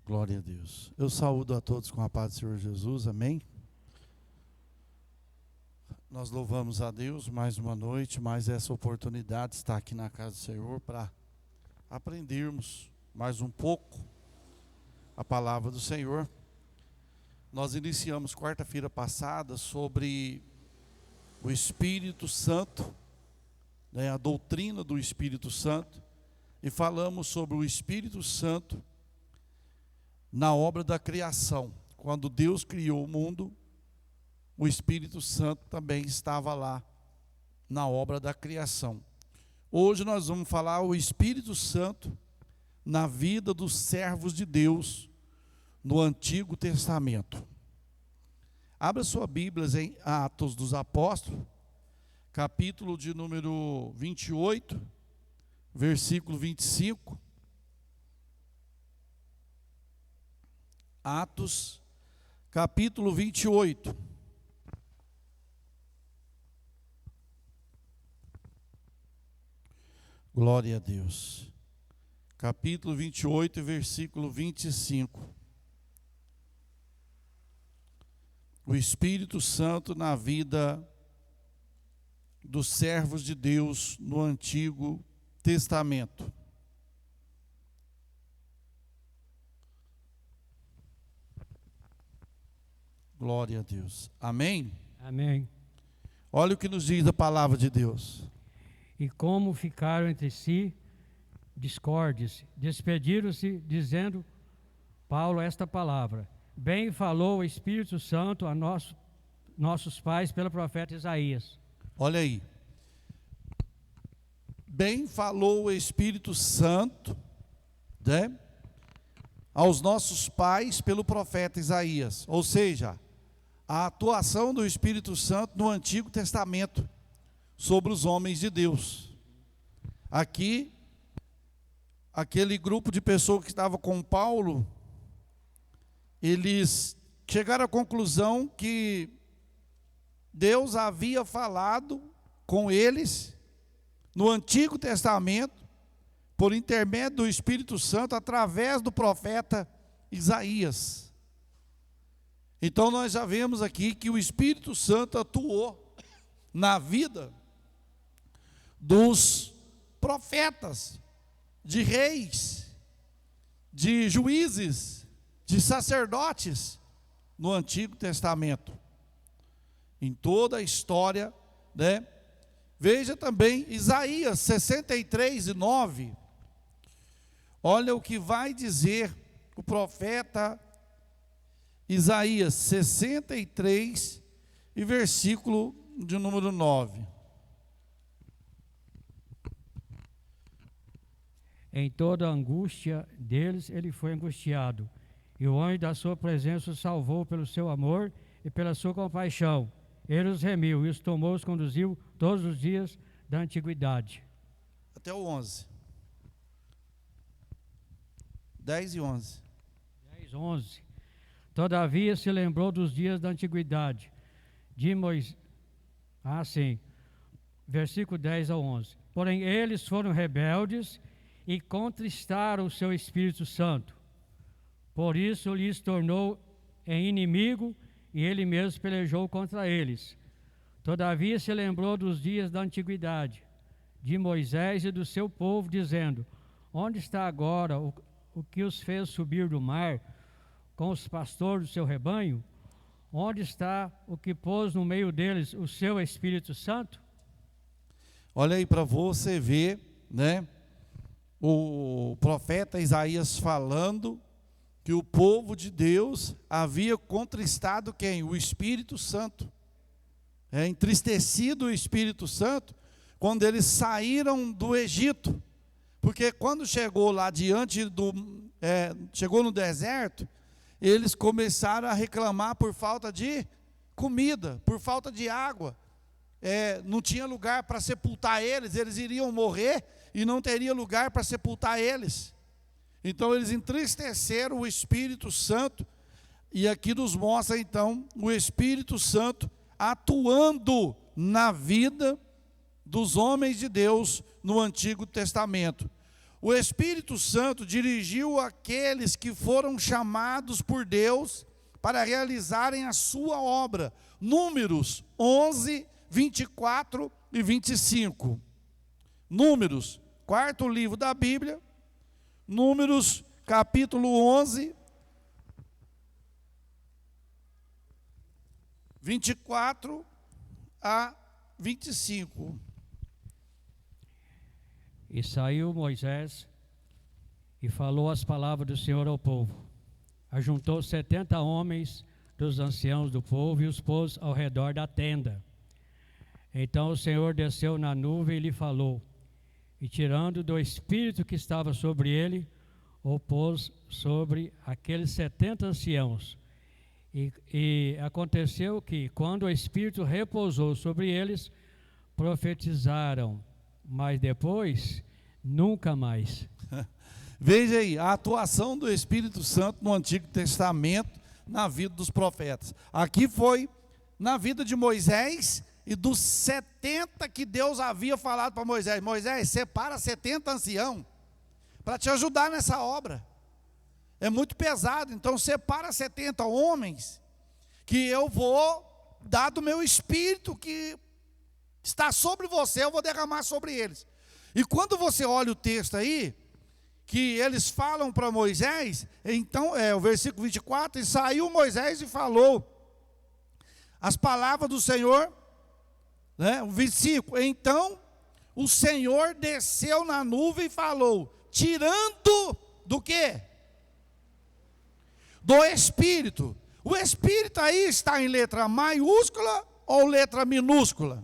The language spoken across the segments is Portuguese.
Glória a Deus. Eu saúdo a todos com a paz do Senhor Jesus, amém? Nós louvamos a Deus mais uma noite, mais essa oportunidade de estar aqui na casa do Senhor para aprendermos mais um pouco a palavra do Senhor. Nós iniciamos quarta-feira passada sobre o Espírito Santo, a doutrina do Espírito Santo, e falamos sobre o Espírito Santo na obra da criação. Quando Deus criou o mundo, o Espírito Santo também estava lá na obra da criação. Hoje nós vamos falar o Espírito Santo na vida dos servos de Deus no Antigo Testamento. Abra sua Bíblia em Atos dos Apóstolos, capítulo de número 28, versículo 25. Atos, capítulo 28. Glória a Deus. Capítulo 28, versículo 25. O Espírito Santo na vida dos servos de Deus no Antigo Testamento. Glória a Deus. Amém? Amém. Olha o que nos diz a palavra de Deus. E como ficaram entre si discordes, despediram-se, dizendo Paulo esta palavra: bem falou o Espírito Santo a nossos pais pelo profeta Isaías. Olha aí. Bem falou o Espírito Santo, né, aos nossos pais pelo profeta Isaías. Ou seja, a atuação do Espírito Santo no Antigo Testamento sobre os homens de Deus. Aqui, aquele grupo de pessoas que estava com Paulo, eles chegaram à conclusão que Deus havia falado com eles no Antigo Testamento, por intermédio do Espírito Santo, através do profeta Isaías. Então nós já vemos aqui que o Espírito Santo atuou na vida dos profetas, de reis, de juízes, de sacerdotes no Antigo Testamento. Em toda a história, né? Veja também Isaías 63:9. Olha o que vai dizer o profeta Isaías 63 e versículo de número 9. Em toda a angústia deles ele foi angustiado, e o anjo da sua presença os salvou pelo seu amor e pela sua compaixão. Ele os remiu e os tomou, os conduziu todos os dias da antiguidade. Até o 11. 10 e 11. 10, 11. Todavia se lembrou dos dias da antiguidade, de Moisés. Versículo 10 ao 11. Porém eles foram rebeldes e contristaram o seu Espírito Santo. Por isso lhes tornou em inimigo, e ele mesmo pelejou contra eles. Todavia se lembrou dos dias da antiguidade, de Moisés e do seu povo, dizendo: onde está agora o que os fez subir do mar com os pastores do seu rebanho? Onde está o que pôs no meio deles o seu Espírito Santo? Olha aí para você ver, né? O profeta Isaías falando que o povo de Deus havia contristado quem? O Espírito Santo. Entristecido o Espírito Santo quando eles saíram do Egito. Porque quando chegou lá diante chegou no deserto, eles começaram a reclamar por falta de comida, por falta de água. Não tinha lugar para sepultar eles, eles iriam morrer e não teria lugar para sepultar eles. Então eles entristeceram o Espírito Santo, e aqui nos mostra então o Espírito Santo atuando na vida dos homens de Deus no Antigo Testamento. o Espírito Santo dirigiu aqueles que foram chamados por Deus para realizarem a sua obra. Números 11, 24 e 25. Números, quarto livro da Bíblia, Números, capítulo 11, 24 a 25. E saiu Moisés e falou as palavras do Senhor ao povo. Ajuntou 70 homens dos anciãos do povo e os pôs ao redor da tenda. Então o Senhor desceu na nuvem e lhe falou, e tirando do espírito que estava sobre ele, o pôs sobre aqueles 70 anciãos. E aconteceu que, quando o espírito repousou sobre eles, profetizaram, mas depois, nunca mais. Veja aí, a atuação do Espírito Santo no Antigo Testamento, na vida dos profetas. Aqui foi na vida de Moisés e dos 70 que Deus havia falado para Moisés. Moisés, separa 70 anciãos para te ajudar nessa obra. É muito pesado, então separa 70 homens que eu vou dar do meu espírito que está sobre você, eu vou derramar sobre eles. E quando você olha o texto aí, que eles falam para Moisés, então, o versículo 24, e saiu Moisés e falou as palavras do Senhor, né? O 25, então o Senhor desceu na nuvem e falou, tirando do quê? Do Espírito. O Espírito aí está em letra maiúscula ou letra minúscula?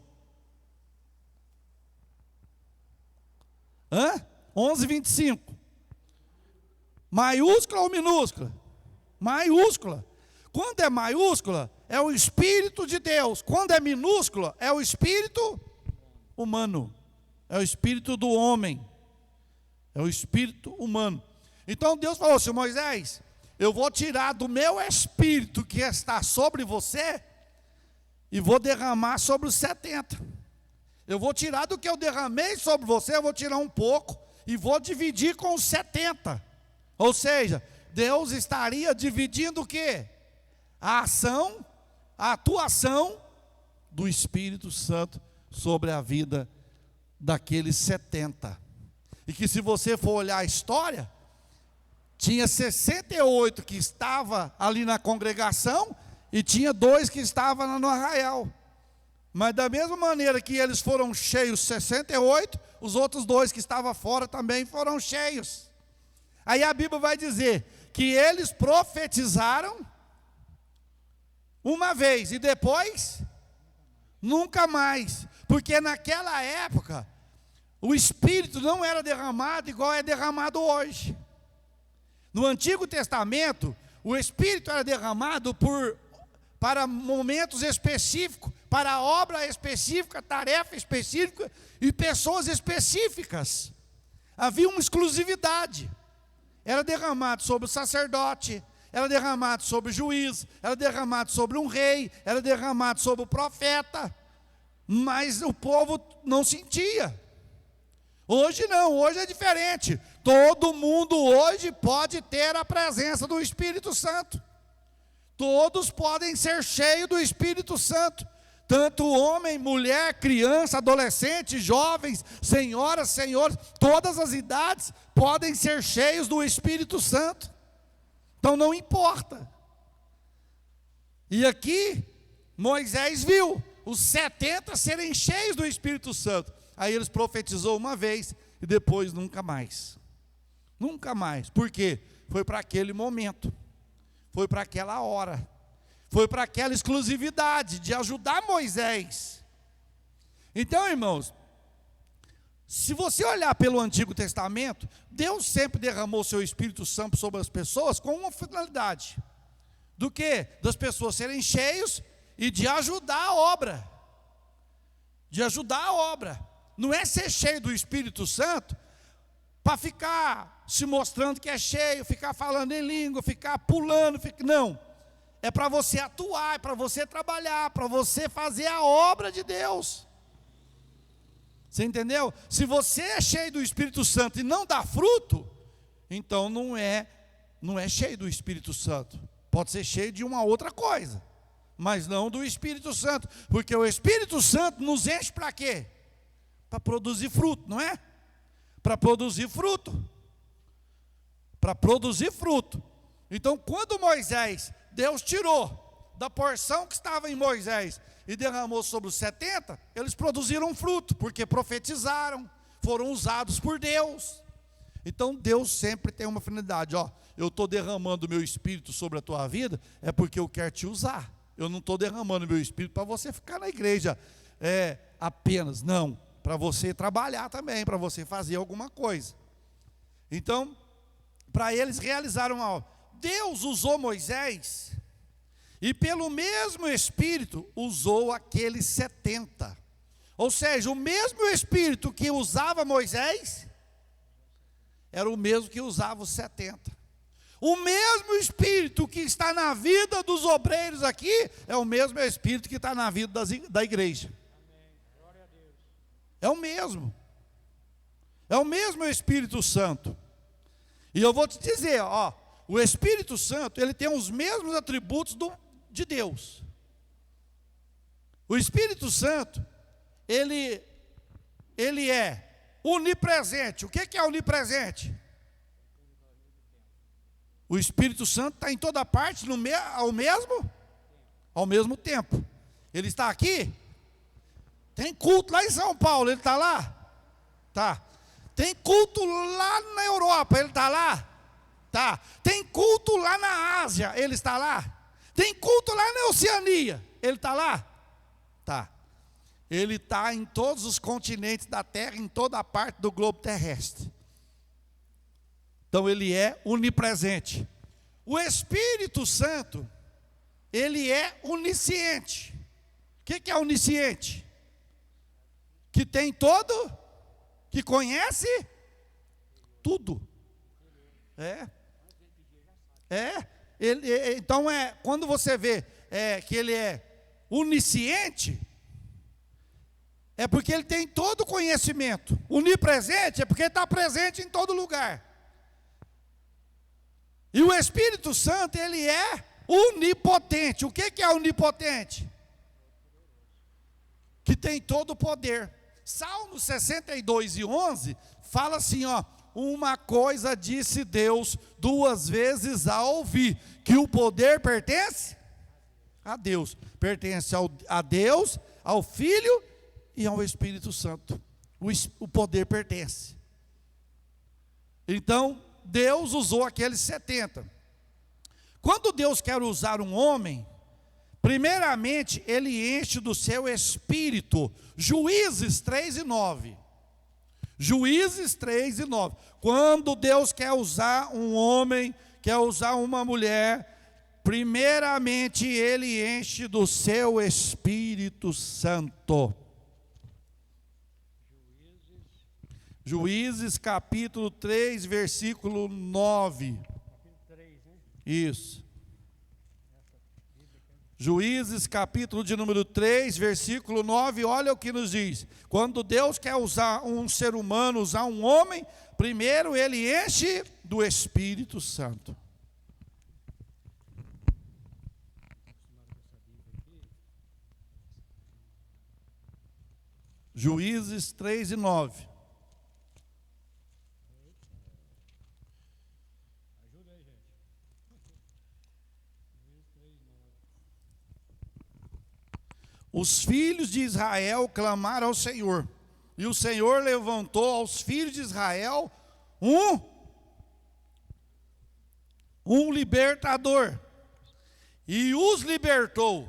11:25. Maiúscula ou minúscula? Maiúscula. Quando é maiúscula, é o Espírito de Deus. Quando é minúscula, é o espírito humano. É o espírito do homem. É o espírito humano. Então Deus falou assim, Moisés, eu vou tirar do meu espírito que está sobre você e vou derramar sobre os 70. Eu vou tirar do que eu derramei sobre você, eu vou tirar um pouco e vou dividir com os 70. Ou seja, Deus estaria dividindo o quê? A ação, a atuação do Espírito Santo sobre a vida daqueles 70. E que se você for olhar a história, tinha 68 que estava ali na congregação e tinha 2 que estavam no arraial. Mas da mesma maneira que eles foram cheios 68, os outros 2 que estavam fora também foram cheios. Aí a Bíblia vai dizer que eles profetizaram uma vez e depois nunca mais. Porque naquela época o Espírito não era derramado igual é derramado hoje. No Antigo Testamento, o Espírito era derramado para momentos específicos, para obra específica, tarefa específica e pessoas específicas. Havia uma exclusividade. Era derramado sobre o sacerdote, era derramado sobre o juiz, era derramado sobre um rei, era derramado sobre o profeta. Mas o povo não sentia. Hoje não, hoje é diferente. Todo mundo hoje pode ter a presença do Espírito Santo. Todos podem ser cheios do Espírito Santo. Tanto homem, mulher, criança, adolescente, jovens, senhoras, senhores, todas as idades podem ser cheios do Espírito Santo. Então não importa. E aqui, Moisés viu os 70 serem cheios do Espírito Santo. Aí eles profetizou uma vez e depois nunca mais. Nunca mais. Por quê? Foi para aquele momento. Foi para aquela hora. Foi para aquela exclusividade de ajudar Moisés. Então, irmãos, se você olhar pelo Antigo Testamento, Deus sempre derramou seu Espírito Santo sobre as pessoas com uma finalidade. Do quê? Das pessoas serem cheios e de ajudar a obra. De ajudar a obra. Não é ser cheio do Espírito Santo para ficar se mostrando que é cheio, ficar falando em língua, ficar pulando, não. É para você atuar, é para você trabalhar, para você fazer a obra de Deus. Você entendeu? Se você é cheio do Espírito Santo e não dá fruto, então não é cheio do Espírito Santo. Pode ser cheio de uma outra coisa, mas não do Espírito Santo, porque o Espírito Santo nos enche para quê? Para produzir fruto, não é? Para produzir fruto. Para produzir fruto. Então, quando Deus tirou da porção que estava em Moisés e derramou sobre os 70, eles produziram fruto, porque profetizaram, foram usados por Deus. Então Deus sempre tem uma finalidade, eu estou derramando o meu Espírito sobre a tua vida, é porque eu quero te usar. Eu não estou derramando o meu Espírito para você ficar na igreja apenas, não, para você trabalhar também, para você fazer alguma coisa. Então, para eles realizaram algo. Deus usou Moisés, e pelo mesmo Espírito usou aqueles 70. Ou seja, o mesmo Espírito que usava Moisés, era o mesmo que usava os 70. O mesmo Espírito que está na vida dos obreiros aqui, é o mesmo Espírito que está na vida da igreja. É o mesmo. É o mesmo Espírito Santo. E eu vou te dizer, o Espírito Santo, ele tem os mesmos atributos de Deus. O Espírito Santo, ele é onipresente. O que é onipresente? O Espírito Santo está em toda parte ao mesmo tempo. Ele está aqui. Tem culto lá em São Paulo, ele está lá? Tá. Tem culto lá na Europa, ele está lá? Tá. Tem culto lá na Ásia, ele está lá? Tem culto lá na Oceania, ele está lá? Tá. Ele está em todos os continentes da terra, em toda a parte do globo terrestre. Então ele é onipresente. O Espírito Santo, ele é onisciente. O que é onisciente? Que tem todo, que conhece tudo. Então quando você vê que ele é onisciente, é porque ele tem todo o conhecimento. Onipresente é porque ele está presente em todo lugar. E o Espírito Santo, ele é onipotente. O que é onipotente? Que tem todo o poder. Salmo 62:11 fala assim, uma coisa disse Deus 2 vezes a ouvir, que o poder pertence a Deus. Pertence a Deus, ao Filho e ao Espírito Santo. O poder pertence. Então, Deus usou aqueles 70. Quando Deus quer usar um homem, primeiramente, ele enche do seu espírito. Juízes 3:9. Juízes 3:9. Quando Deus quer usar um homem, quer usar uma mulher, primeiramente ele enche do seu Espírito Santo. Juízes capítulo 3, versículo 9. Isso. Juízes capítulo de número 3, versículo 9, olha o que nos diz. Quando Deus quer usar um ser humano, usar um homem, primeiro ele enche do Espírito Santo. Juízes 3 e 9. Os filhos de Israel clamaram ao Senhor, e o Senhor levantou aos filhos de Israel um libertador, e os libertou.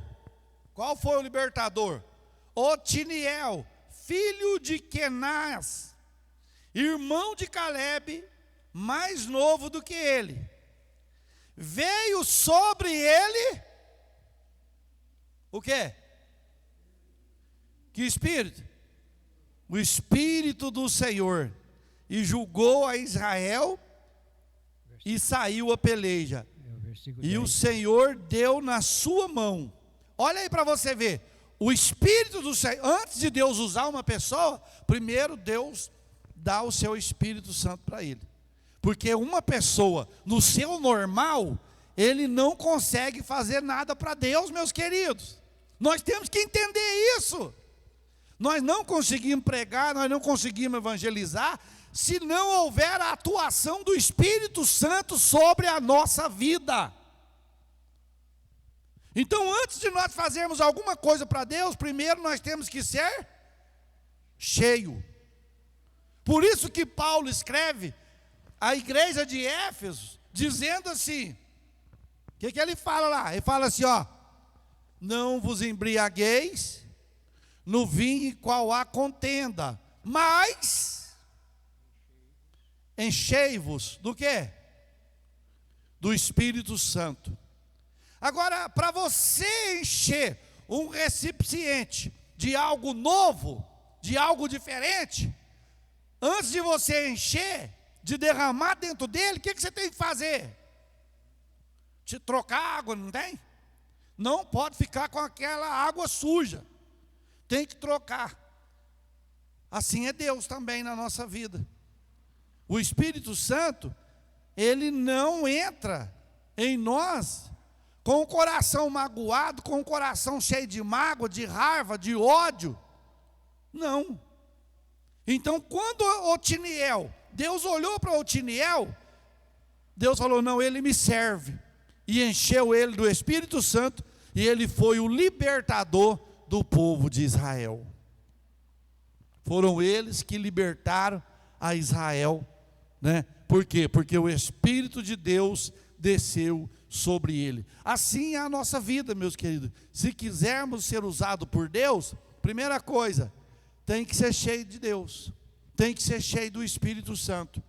Qual foi o libertador? Otiniel, filho de Kenaz, irmão de Calebe, mais novo do que ele. Veio sobre ele o quê? Que espírito? O Espírito do Senhor. E julgou a Israel e saiu a peleja. E o Senhor deu na sua mão. Olha aí para você ver. o Espírito do Senhor, antes de Deus usar uma pessoa, primeiro Deus dá o seu Espírito Santo para ele. Porque uma pessoa, no seu normal, ele não consegue fazer nada para Deus, meus queridos. Nós temos que entender isso. Nós não conseguimos pregar, nós não conseguimos evangelizar, se não houver a atuação do Espírito Santo sobre a nossa vida. Então, antes de nós fazermos alguma coisa para Deus, primeiro nós temos que ser cheio. Por isso que Paulo escreve à igreja de Éfeso, dizendo assim, o que ele fala lá? Ele fala assim, ó, não vos embriagueis no vinho em qual há contenda, mas enchei-vos do quê? Do Espírito Santo. Agora, para você encher um recipiente de algo novo, de algo diferente, antes de você encher, de derramar dentro dele, o que você tem que fazer? Te trocar água, não tem? Não pode ficar com aquela água suja. Tem que trocar. Assim é Deus também na nossa vida. O Espírito Santo, ele não entra em nós com o coração magoado, com o coração cheio de mágoa, de raiva, de ódio. Não. Então, quando Otiniel, Deus olhou para Otiniel, Deus falou, não, ele me serve. E encheu ele do Espírito Santo, e ele foi o libertador do povo de Israel. Foram eles que libertaram a Israel, né? Por quê? Porque o Espírito de Deus desceu sobre ele. Assim é a nossa vida, meus queridos. Se quisermos ser usados por Deus, primeira coisa, tem que ser cheio de Deus, tem que ser cheio do Espírito Santo.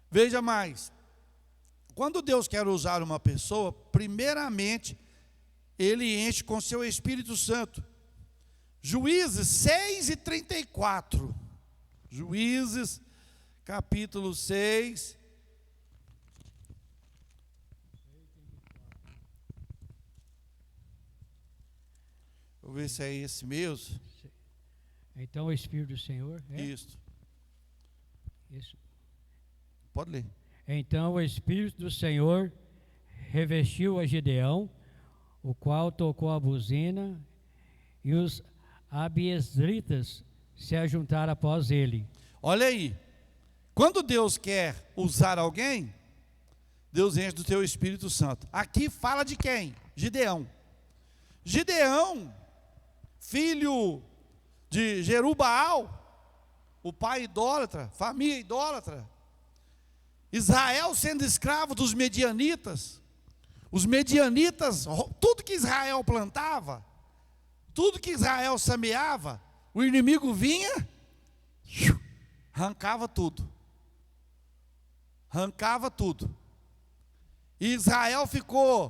Veja mais, quando Deus quer usar uma pessoa, primeiramente, ele enche com seu Espírito Santo. Juízes 6:34, Juízes, capítulo 6, vou ver se é esse mesmo. Então o Espírito do Senhor é? Isso. Isso. Pode ler. Então o Espírito do Senhor revestiu a Gideão, o qual tocou a buzina, e os abiesritas se ajuntaram após ele. Olha aí, quando Deus quer usar alguém, Deus enche do teu Espírito Santo. Aqui fala de quem? Gideão. Gideão, filho de Jerubaal, o pai idólatra, família idólatra. Israel sendo escravo dos medianitas. Os medianitas, tudo que Israel plantava, tudo que Israel semeava, o inimigo vinha, arrancava tudo. Arrancava tudo. E Israel ficou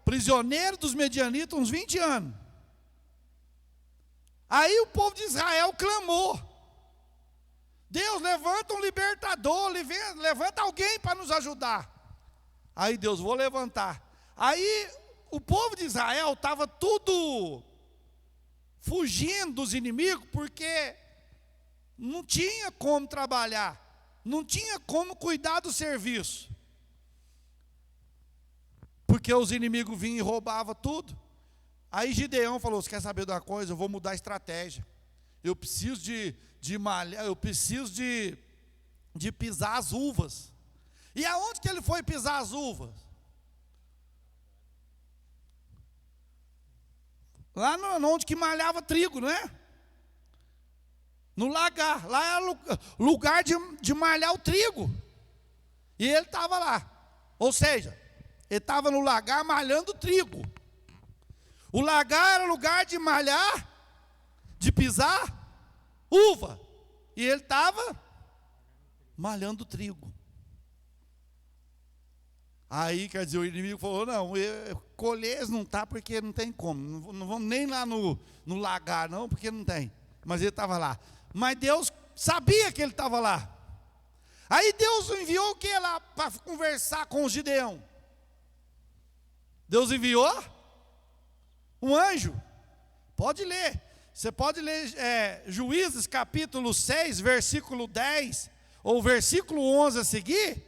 prisioneiro dos medianitas uns 20 anos. Aí o povo de Israel clamou: Deus, levanta um libertador, levanta alguém para nos ajudar. Aí Deus, vou levantar. Aí o povo de Israel estava tudo fugindo dos inimigos, porque não tinha como trabalhar, não tinha como cuidar do serviço, porque os inimigos vinham e roubavam tudo. Aí Gideão falou: você quer saber de uma coisa? Eu vou mudar a estratégia. Eu preciso de malhar, eu preciso de pisar as uvas. E aonde que ele foi pisar as uvas? Lá onde que malhava trigo, não é? No lagar. Lá era lugar de malhar o trigo. E ele estava lá. Ou seja, ele estava no lagar malhando trigo. O lagar era lugar de malhar, de pisar uva. E ele estava malhando trigo. Aí, quer dizer, o inimigo falou: não, colher não está porque não tem como. Não vamos nem lá no lagar, não, porque não tem. Mas ele estava lá. Mas Deus sabia que ele estava lá. Aí Deus enviou o que lá para conversar com o Gideão? Deus enviou um anjo. Pode ler. Você pode ler Juízes capítulo 6, versículo 10, ou versículo 11 a seguir,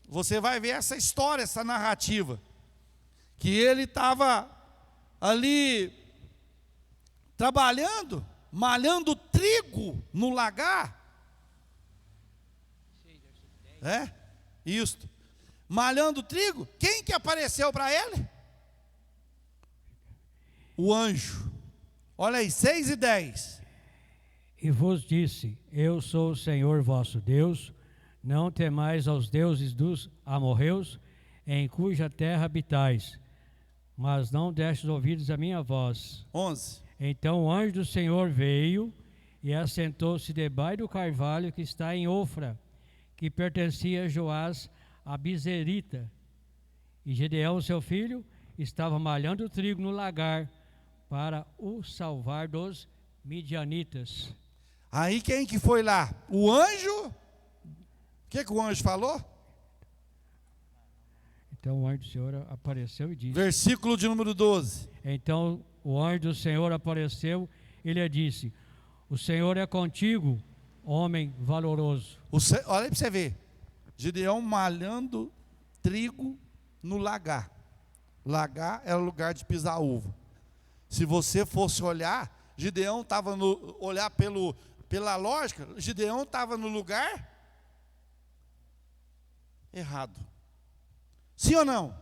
você vai ver essa história, essa narrativa, que ele estava ali trabalhando, malhando trigo no lagar. Isso. Malhando trigo. Quem que apareceu para ele? O anjo. Olha aí, 6 e 10. E vos disse: eu sou o Senhor vosso Deus, não temais aos deuses dos amorreus, em cuja terra habitais, mas não destes ouvidos à minha voz. 11. Então o anjo do Senhor veio e assentou-se debaixo do carvalho que está em Ofra, que pertencia a Joás a Bizerita. E Gedeão, seu filho, estava malhando o trigo no lagar para o salvar dos midianitas. Aí quem que foi lá? O anjo? O que o anjo falou? Então o anjo do Senhor apareceu e disse. Versículo de número 12. Então o anjo do Senhor apareceu e lhe disse: o Senhor é contigo, homem valoroso. Olha para você ver. Gideão malhando trigo no lagar. Lagar era o lugar de pisar uva. Se você fosse olhar, Gideão estava pela lógica, Gideão estava no lugar errado. Sim ou não?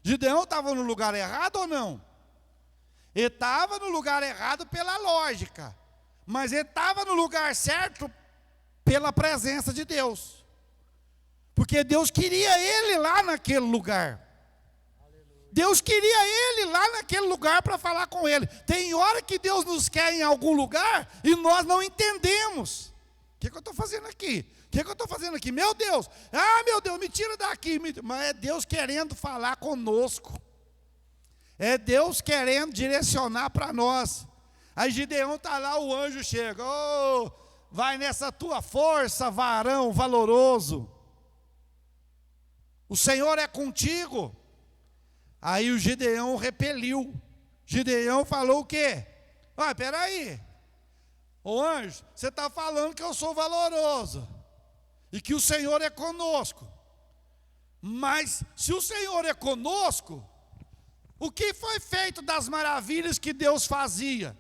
Gideão estava no lugar errado ou não? Ele estava no lugar errado pela lógica, mas ele estava no lugar certo pela presença de Deus. Porque Deus queria ele lá naquele lugar. Deus queria ele lá naquele lugar para falar com ele. Tem hora que Deus nos quer em algum lugar e nós não entendemos. O que eu estou fazendo aqui? O que eu estou fazendo aqui? Meu Deus, me tira daqui. Mas é Deus querendo falar conosco. É Deus querendo direcionar para nós. Aí Gideão está lá, o anjo chega. Oh, vai nessa tua força, varão valoroso. O Senhor é contigo. Aí o Gideão repeliu. Gideão falou o quê? Peraí. Ô anjo, você está falando que eu sou valoroso e que o Senhor é conosco. Mas se o Senhor é conosco, o que foi feito das maravilhas que Deus fazia?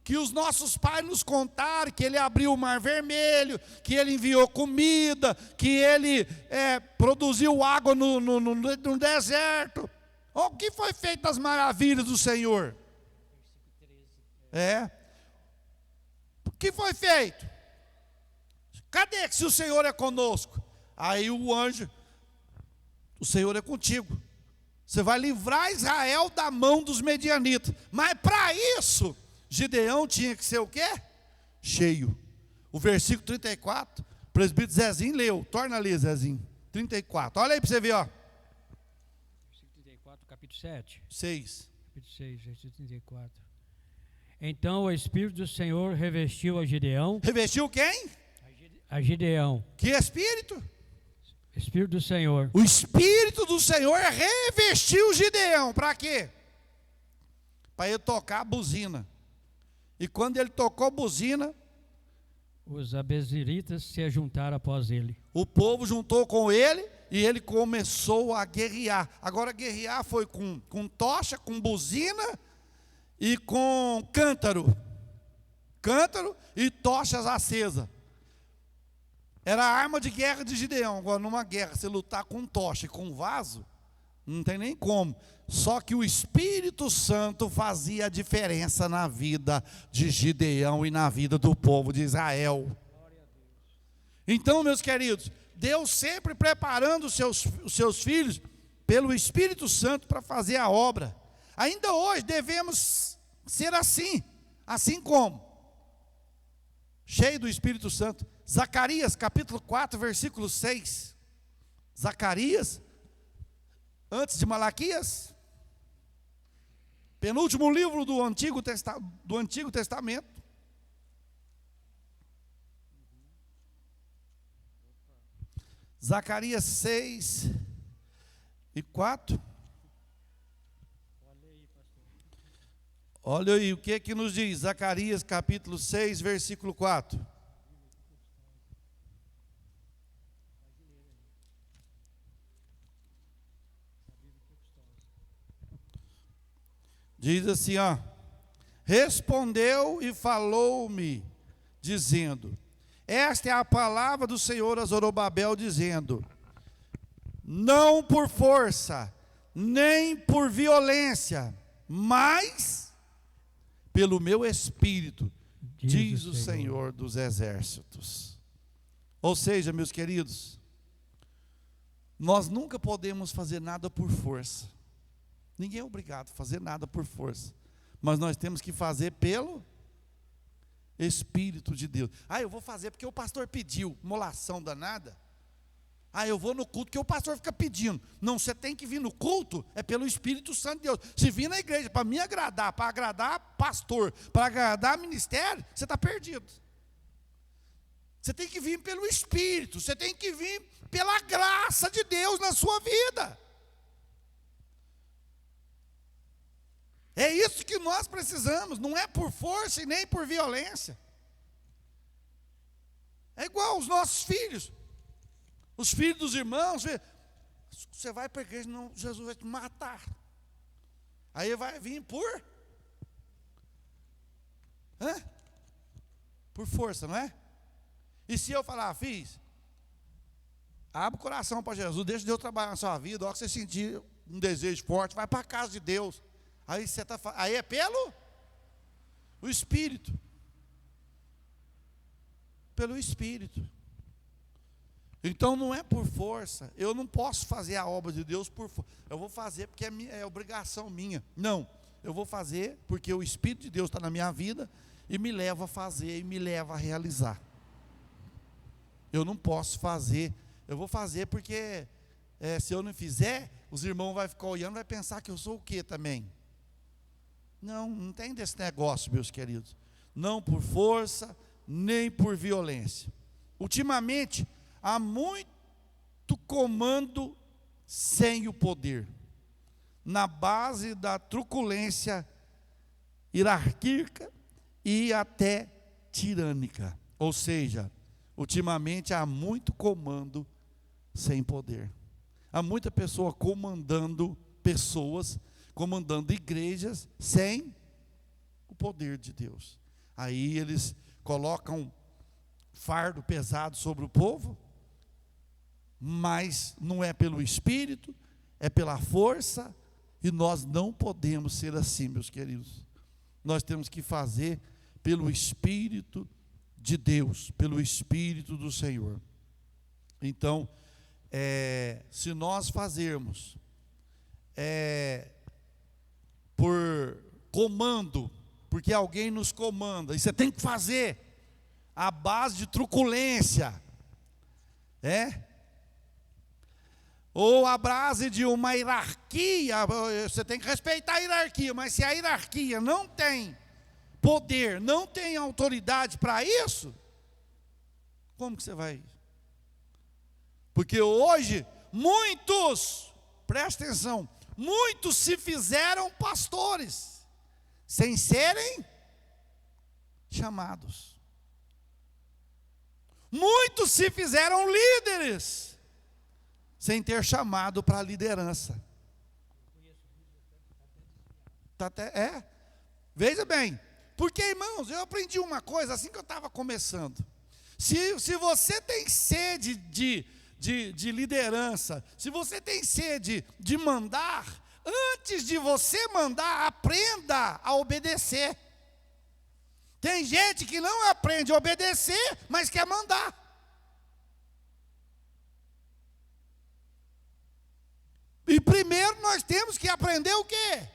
Que os nossos pais nos contaram, que Ele abriu o mar vermelho, que Ele enviou comida, que Ele produziu água no deserto. O que foi feito das maravilhas do Senhor? O que foi feito? Cadê que se o Senhor é conosco? Aí o anjo, o Senhor é contigo. Você vai livrar Israel da mão dos medianitas. Mas para isso, Gideão tinha que ser o quê? Cheio. O versículo 34, o presbítero Zezinho leu. Torna ali, Zezinho. 34. Olha aí para você ver, ó. Versículo 34, capítulo 7. 6. Capítulo 6, versículo 34. Então o Espírito do Senhor revestiu a Gideão. Revestiu quem? A Gideão. Que Espírito? Espírito do Senhor. O Espírito do Senhor revestiu Gideão. Para quê? Para ele tocar a buzina. E quando ele tocou a buzina, os abeziritas se ajuntaram após ele. O povo juntou com ele e ele começou a guerrear. Agora guerrear foi com tocha, com buzina e com cântaro. Cântaro e tochas acesas. Era a arma de guerra de Gideão. Agora numa guerra, você lutar com tocha e com vaso, não tem nem como. Só que o Espírito Santo fazia a diferença na vida de Gideão e na vida do povo de Israel. Então, meus queridos, Deus sempre preparando os seus filhos pelo Espírito Santo para fazer a obra. Ainda hoje devemos ser assim como? Cheio do Espírito Santo. Zacarias capítulo 4, versículo 6. Zacarias, antes de Malaquias, penúltimo livro do Antigo Testamento. Zacarias 6 e 4. Olha aí o que nos diz Zacarias capítulo 6, versículo 4. Diz assim, ó: respondeu e falou-me, dizendo: esta é a palavra do Senhor a Zorobabel, dizendo: não por força, nem por violência, mas pelo meu espírito, diz o Senhor dos exércitos. Ou seja, meus queridos, nós nunca podemos fazer nada por força. Ninguém é obrigado a fazer nada por força, mas nós temos que fazer pelo Espírito de Deus. Eu vou fazer porque o pastor pediu, molação danada. Eu vou no culto porque o pastor fica pedindo. Não, você tem que vir no culto, é pelo Espírito Santo de Deus. Se vir na igreja para me agradar, para agradar pastor, para agradar ministério, você está perdido. Você tem que vir pelo Espírito, você tem que vir pela graça de Deus na sua vida. É isso que nós precisamos, não é por força e nem por violência. É igual os nossos filhos, os filhos dos irmãos. Você vai para a igreja, não, Jesus vai te matar. Aí vai vir por força, não é? E se eu falar, filhos, abre o coração para Jesus, deixa Deus trabalhar na sua vida, ó, que você sentir um desejo forte, vai para a casa de Deus. Aí é pelo o Espírito. Pelo Espírito. Então não é por força. Eu não posso fazer a obra de Deus por força. Eu vou fazer porque é obrigação minha. Não, eu vou fazer porque o Espírito de Deus está na minha vida e me leva a fazer e me leva a realizar. Eu não posso fazer. Eu vou fazer porque se eu não fizer, os irmãos vão ficar olhando, vai pensar que eu sou o quê também? Não tem desse negócio, meus queridos. Não por força, nem por violência. Ultimamente, há muito comando sem o poder, na base da truculência hierárquica e até tirânica. Ou seja, ultimamente há muito comando sem poder. Há muita pessoa comandando pessoas, comandando igrejas sem o poder de Deus. Aí eles colocam fardo pesado sobre o povo, mas não é pelo Espírito, é pela força, e nós não podemos ser assim, meus queridos. Nós temos que fazer pelo Espírito de Deus, pelo Espírito do Senhor. Então, se nós fazermos por comando, porque alguém nos comanda, e você tem que fazer à base de truculência, ou à base de uma hierarquia. Você tem que respeitar a hierarquia, mas se a hierarquia não tem poder, não tem autoridade para isso, como que você vai? Porque hoje, muitos, presta atenção, muitos se fizeram pastores, sem serem chamados. Muitos se fizeram líderes, sem ter chamado para a liderança. Veja bem, porque, irmãos, eu aprendi uma coisa assim que eu estava começando. Se você tem sede de liderança, se você tem sede de mandar, antes de você mandar, aprenda a obedecer. Tem gente que não aprende a obedecer, mas quer mandar. E primeiro nós temos que aprender o quê?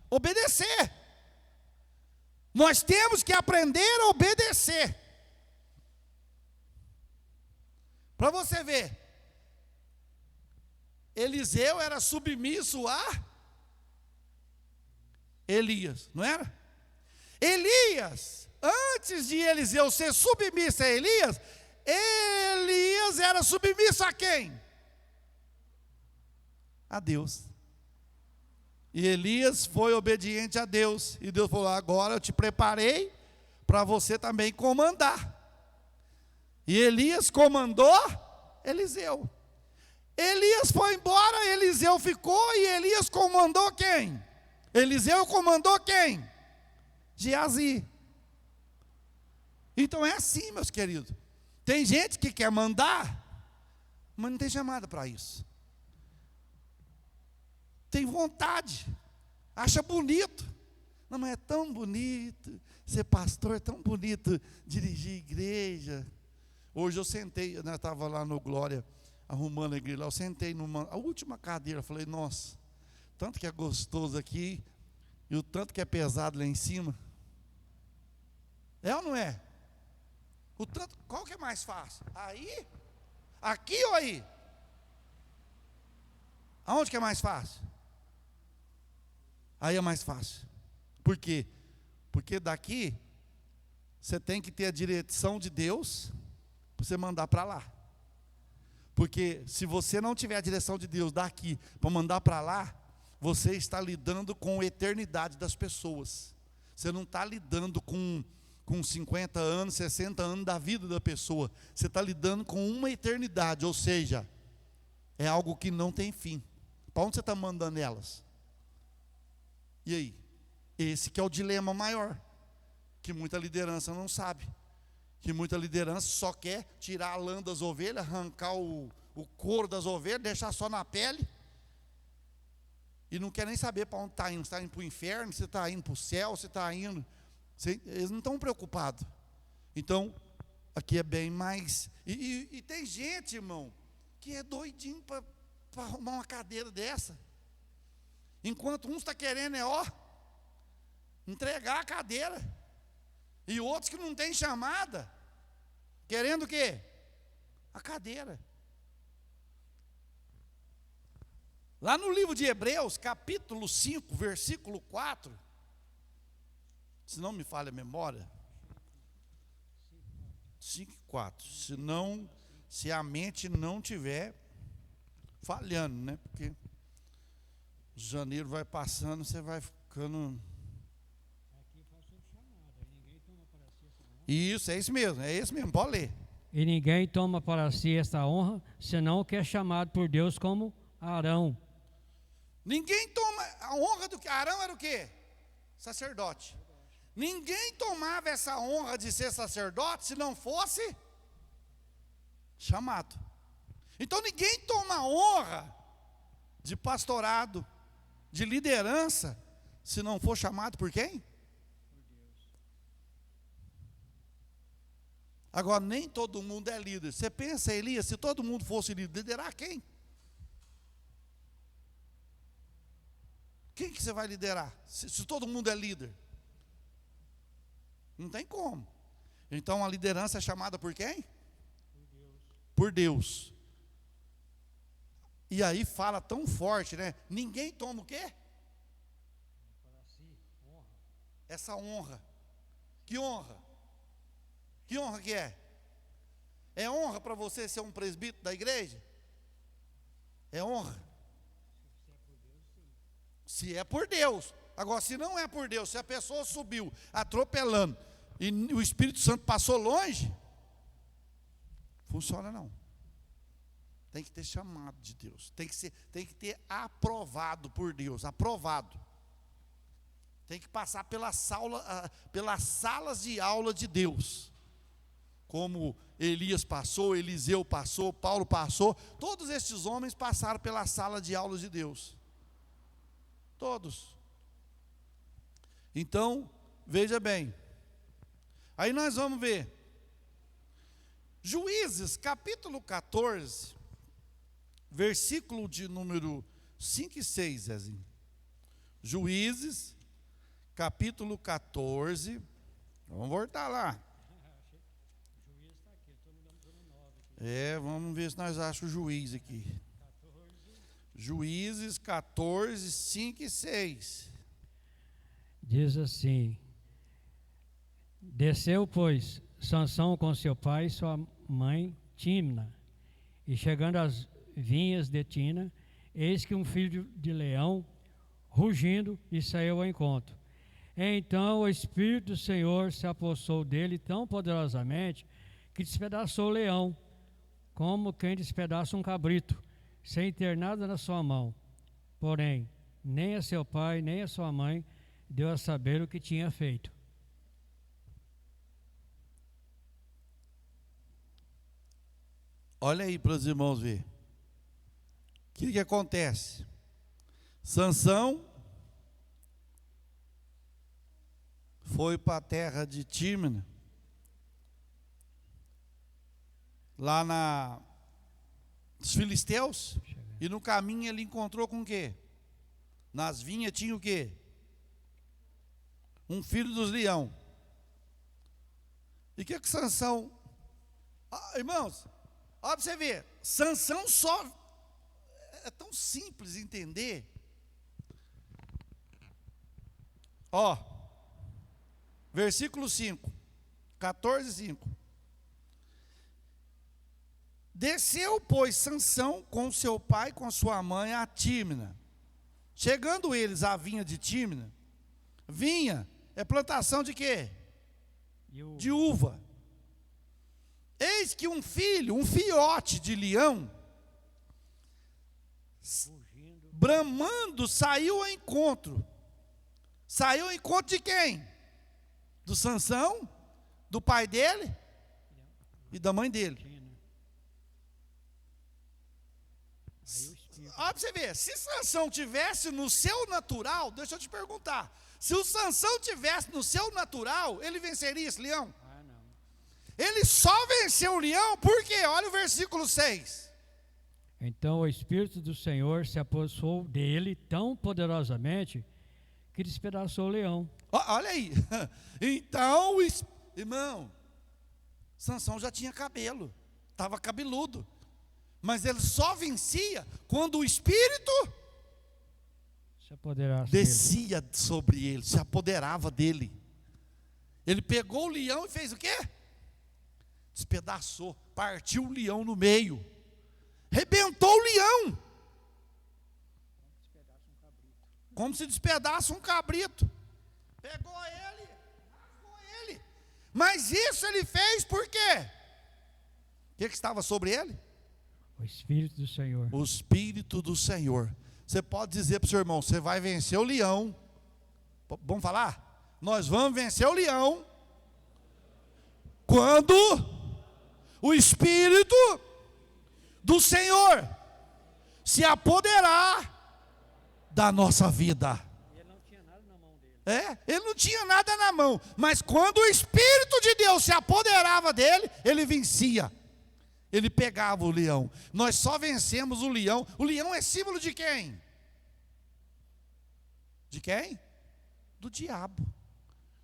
Obedecer. Nós temos que aprender a obedecer. Para você ver, Eliseu era submisso a Elias, não era? Elias, antes de Eliseu ser submisso a Elias, Elias era submisso a quem? A Deus. E Elias foi obediente a Deus. E Deus falou: agora eu te preparei para você também comandar. E Elias comandou Eliseu. Elias foi embora, Eliseu ficou, e Elias comandou quem? Eliseu comandou quem? Geazi. Então é assim, meus queridos. Tem gente que quer mandar, mas não tem chamada para isso. Tem vontade, acha bonito. Não, mas é tão bonito ser pastor, é tão bonito dirigir igreja. Hoje eu sentei, eu estava lá no Glória, arrumando a igreja lá, eu sentei a última cadeira, falei: nossa, tanto que é gostoso aqui, e o tanto que é pesado lá em cima. É ou não é? O tanto, qual que é mais fácil? Aí? Aqui ou aí? Aonde que é mais fácil? Aí é mais fácil. Por quê? Porque daqui você tem que ter a direção de Deus para você mandar para lá. Porque se você não tiver a direção de Deus daqui para mandar para lá, você está lidando com a eternidade das pessoas. Você não está lidando com 50 anos, 60 anos da vida da pessoa. Você está lidando com uma eternidade, ou seja, é algo que não tem fim. Para onde você está mandando elas? E aí? Esse que é o dilema maior, que muita liderança não sabe. Que muita liderança só quer tirar a lã das ovelhas, arrancar o couro das ovelhas, deixar só na pele, e não quer nem saber para onde está indo. Se está indo para o inferno, se está indo para o céu, se está indo... Eles não estão preocupados. Então, aqui é bem mais... E tem gente, irmão, que é doidinho para arrumar uma cadeira dessa. Enquanto uns está querendo entregar a cadeira. E outros que não tem chamada, querendo o quê? A cadeira. Lá no livro de Hebreus, capítulo 5, versículo 4, se não me falha a memória, 5:4. Se a mente não tiver falhando, né? Porque janeiro vai passando, você vai ficando. Isso, é isso mesmo, pode ler. E ninguém toma para si esta honra, senão o que é chamado por Deus como Arão. Ninguém toma a honra do que? Arão era o quê? Sacerdote. Ninguém tomava essa honra de ser sacerdote se não fosse chamado. Então ninguém toma honra de pastorado, de liderança, se não for chamado por quem? Agora, nem todo mundo é líder. Você pensa, Elias, se todo mundo fosse líder, liderar quem? Quem que você vai liderar? Se todo mundo é líder? Não tem como. Então a liderança é chamada por quem? Por Deus. E aí fala tão forte, né? Ninguém toma o quê? Essa honra. Que honra? Que honra que é? É honra para você ser um presbítero da igreja? É honra? Se é por Deus. Agora, se não é por Deus, se a pessoa subiu atropelando e o Espírito Santo passou longe, funciona não. Tem que ter chamado de Deus, tem que ter aprovado por Deus, aprovado. Tem que passar pelas salas de aula de Deus. Como Elias passou, Eliseu passou, Paulo passou, todos estes homens passaram pela sala de aula de Deus. Todos. Então, veja bem. Aí nós vamos ver. Juízes, capítulo 14, versículo de número 5 e 6, Zezinho. Juízes, capítulo 14. Vamos voltar lá. Vamos ver se nós achamos o juiz aqui. Juízes 14, 5 e 6. Diz assim: desceu, pois, Sansão com seu pai e sua mãe Timna, e chegando às vinhas de Tina, eis que um filho de leão rugindo, e saiu ao encontro. Então o Espírito do Senhor se apossou dele tão poderosamente que despedaçou o leão, como quem despedaça um cabrito, sem ter nada na sua mão. Porém, nem a seu pai, nem a sua mãe deu a saber o que tinha feito. Olha aí para os irmãos ver. O que acontece? Sansão foi para a terra de Tímina, lá nos filisteus, e no caminho ele encontrou com o quê? Nas vinhas tinha o quê? Um filho dos leão. E o que Sansão... irmãos, olha para você ver, Sansão só... É tão simples entender. Versículo 5, 14:5. Desceu, pois, Sansão com seu pai e com sua mãe a Tímina. Chegando eles à vinha de Tímina, vinha é plantação de quê? De uva. Eis que um filhote de leão, bramando, saiu ao encontro. Saiu ao encontro de quem? Do Sansão, do pai dele e da mãe dele. Olha para você ver, se Sansão tivesse no seu natural, deixa eu te perguntar, se o Sansão tivesse no seu natural, ele venceria esse leão? Não. Ele só venceu o leão porque, olha o versículo 6. Então o Espírito do Senhor se apossou dele tão poderosamente que despedaçou o leão. Olha aí. Então, irmão, Sansão já tinha cabelo, estava cabeludo. Mas ele só vencia quando o Espírito se apoderasse descia dele, sobre ele, se apoderava dele. Ele pegou o leão e fez o quê? Despedaçou, partiu o leão no meio, rebentou o leão, como se despedaça um cabrito. Pegou ele, rasgou ele. Mas isso ele fez por quê? O que estava sobre ele? O Espírito do Senhor. O Espírito do Senhor. Você pode dizer para o seu irmão, você vai vencer o leão. Vamos falar? Nós vamos vencer o leão quando o Espírito do Senhor se apoderar da nossa vida. Ele não tinha nada na mão dele. Ele não tinha nada na mão, mas quando o Espírito de Deus se apoderava dele, ele vencia. Ele pegava o leão. Nós só vencemos o leão. O leão é símbolo de quem? De quem? Do diabo,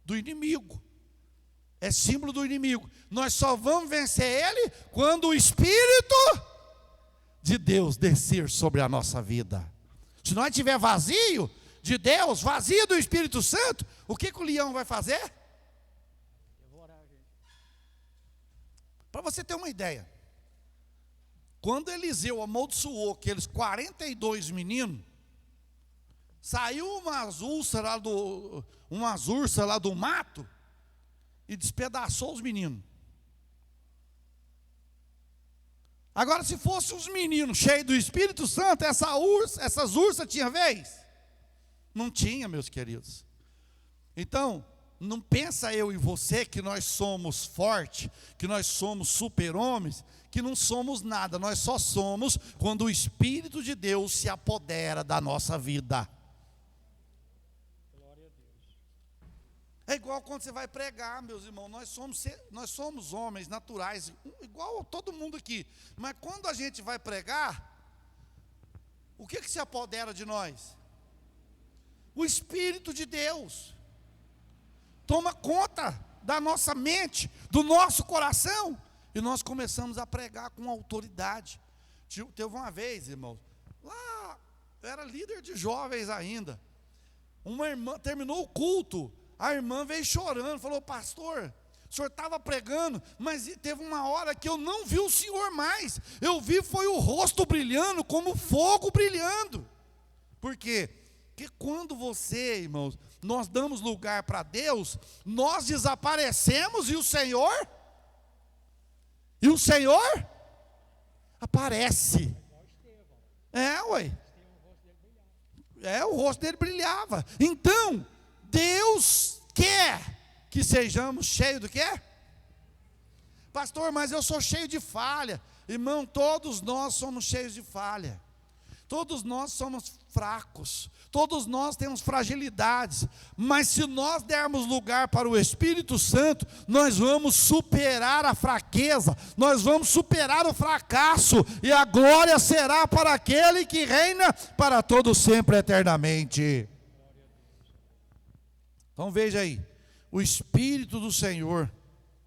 do inimigo. É símbolo do inimigo. Nós só vamos vencer ele quando o Espírito de Deus descer sobre a nossa vida. Se nós estiver vazio de Deus, vazio do Espírito Santo, o que o leão vai fazer? Para você ter uma ideia, quando Eliseu amaldiçoou aqueles 42 meninos, saiu umas ursas lá do mato e despedaçou os meninos. Agora, se fossem os meninos cheios do Espírito Santo, essas ursas tinham vez? Não tinha, meus queridos. Então, não pensa eu e você que nós somos fortes, que nós somos super-homens, que não somos nada. Nós só somos quando o Espírito de Deus se apodera da nossa vida. Glória a Deus. É igual quando você vai pregar, meus irmãos. Nós somos homens naturais, igual a todo mundo aqui. Mas quando a gente vai pregar, o que se apodera de nós? O Espírito de Deus toma conta da nossa mente, do nosso coração, e nós começamos a pregar com autoridade. Teve uma vez, irmão, lá, eu era líder de jovens ainda, uma irmã, terminou o culto, a irmã veio chorando, falou: pastor, o senhor estava pregando, mas teve uma hora que eu não vi o senhor mais, eu vi foi o rosto brilhando, como fogo brilhando. Por quê? que quando você, irmãos, nós damos lugar para Deus, nós desaparecemos e o Senhor aparece. Ué. O rosto dele brilhava. Então, Deus quer que sejamos cheios do quê? Pastor, mas eu sou cheio de falha. Irmão, todos nós somos cheios de falha. Todos nós somos fracos. Todos nós temos fragilidades. Mas se nós dermos lugar para o Espírito Santo, nós vamos superar a fraqueza, nós vamos superar o fracasso, e a glória será para aquele que reina para todo sempre eternamente. Então veja aí, o Espírito do Senhor,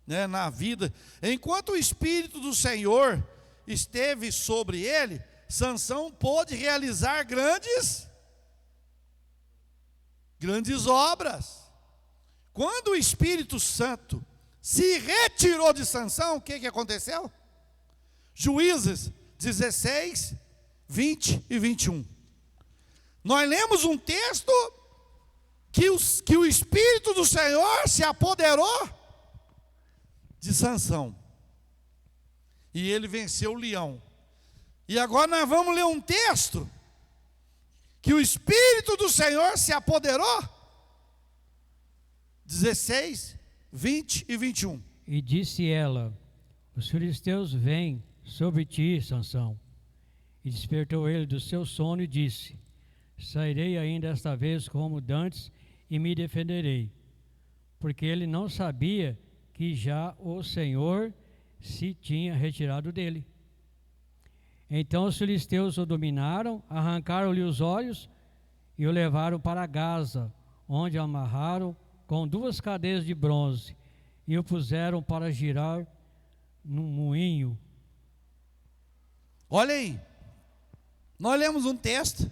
né, na vida, enquanto o Espírito do Senhor esteve sobre ele, Sansão pôde realizar grandes obras. Quando o Espírito Santo se retirou de Sansão, o que aconteceu? Juízes 16, 20 e 21. Nós lemos um texto que o Espírito do Senhor se apoderou de Sansão, e ele venceu o leão. E agora nós vamos ler um texto que o Espírito do Senhor se apoderou. 16, 20 e 21. E disse ela: os filisteus vêm sobre ti, Sansão. E despertou ele do seu sono e disse: sairei ainda esta vez como dantes e me defenderei. Porque ele não sabia que já o Senhor se tinha retirado dele. Então os filisteus o dominaram, arrancaram-lhe os olhos e o levaram para Gaza, onde o amarraram com 2 cadeias de bronze e o puseram para girar num moinho. Olha aí, nós lemos um texto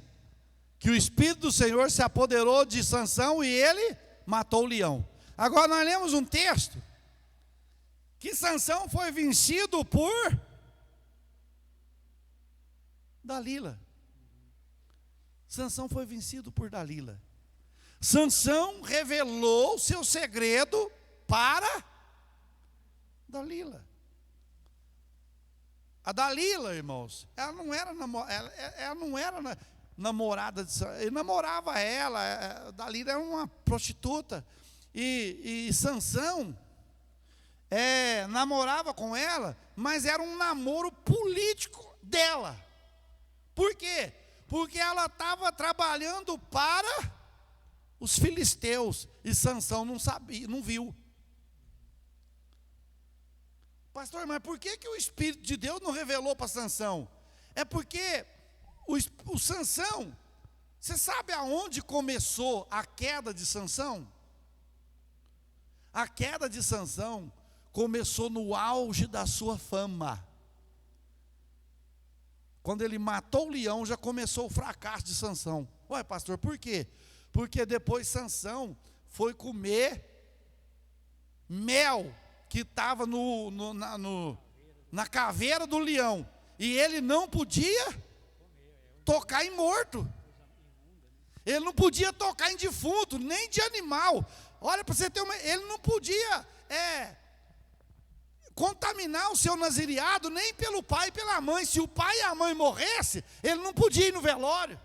que o Espírito do Senhor se apoderou de Sansão e ele matou o leão. Agora nós lemos um texto que Sansão foi vencido por Dalila. Sansão foi vencido por Dalila. Sansão revelou seu segredo para Dalila. A Dalila, irmãos, ela não era namorada de Sansão. Ele namorava ela. Dalila era uma prostituta. E Sansão namorava com ela, mas era um namoro político dela. Por quê? Porque ela estava trabalhando para os filisteus e Sansão não sabia, não viu. Pastor, mas por que o Espírito de Deus não revelou para Sansão? É porque o Sansão, você sabe aonde começou a queda de Sansão? A queda de Sansão começou no auge da sua fama. Quando ele matou o leão, já começou o fracasso de Sansão. Ué, pastor, por quê? Porque depois Sansão foi comer mel que estava na caveira do leão. E ele não podia tocar em morto. Ele não podia tocar em defunto, nem de animal. Olha, para você ter ele não podia contaminar o seu nazireado nem pelo pai e pela mãe. Se o pai e a mãe morresse, ele não podia ir no velório.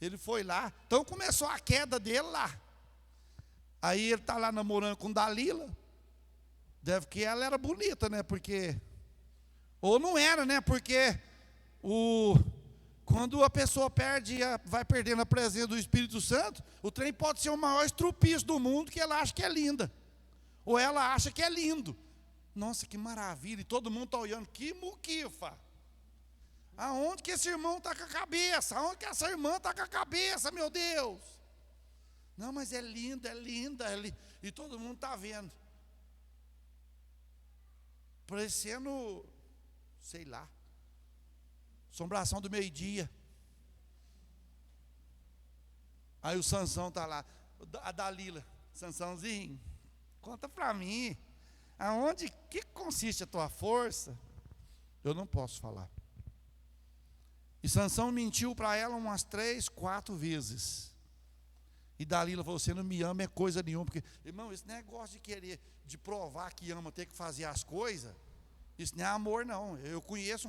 Ele foi lá, então começou a queda dele lá. Aí ele está lá namorando com Dalila. Deve que ela era bonita, né? Porque, ou não era, né? Porque quando a pessoa vai perdendo a presença do Espírito Santo, o trem pode ser o maior estrupício do mundo, que ela acha que é linda. Ou ela acha que é lindo. Nossa, que maravilha. E todo mundo está olhando, que muquifa. Aonde que esse irmão está com a cabeça? Aonde que essa irmã está com a cabeça, meu Deus? Não, mas é linda, é linda. E todo mundo está vendo. Parecendo, sei lá, assombração do meio-dia. Aí o Sansão está lá, a Dalila, Sansãozinho, conta para mim, que consiste a tua força? Eu não posso falar. E Sansão mentiu para ela umas 3, 4 vezes. E Dalila falou: você não me ama é coisa nenhuma. Porque, irmão, esse negócio de querer, de provar que ama, ter que fazer as coisas, isso não é amor, não. Eu conheci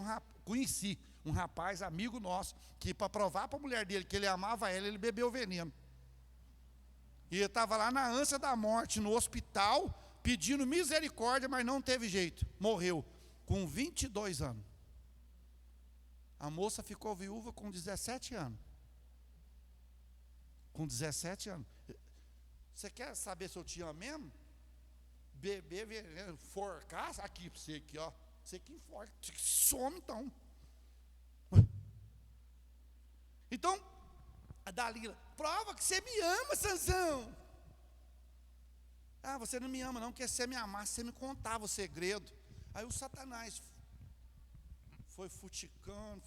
um rapaz, amigo nosso, que para provar para a mulher dele que ele amava ela, ele bebeu veneno. E ele estava lá na ânsia da morte, no hospital, pedindo misericórdia, mas não teve jeito. Morreu com 22 anos. A moça ficou viúva com 17 anos. Com 17 anos. Você quer saber se eu te amo mesmo? Beber veneno, forcar, aqui para você aqui, ó. Você que enforca, você que some então. Então, a Dalila: prova que você me ama, Sansão. Ah, você não me ama não, porque se você me amasse, você me contava o segredo. Aí o Satanás foi futicando,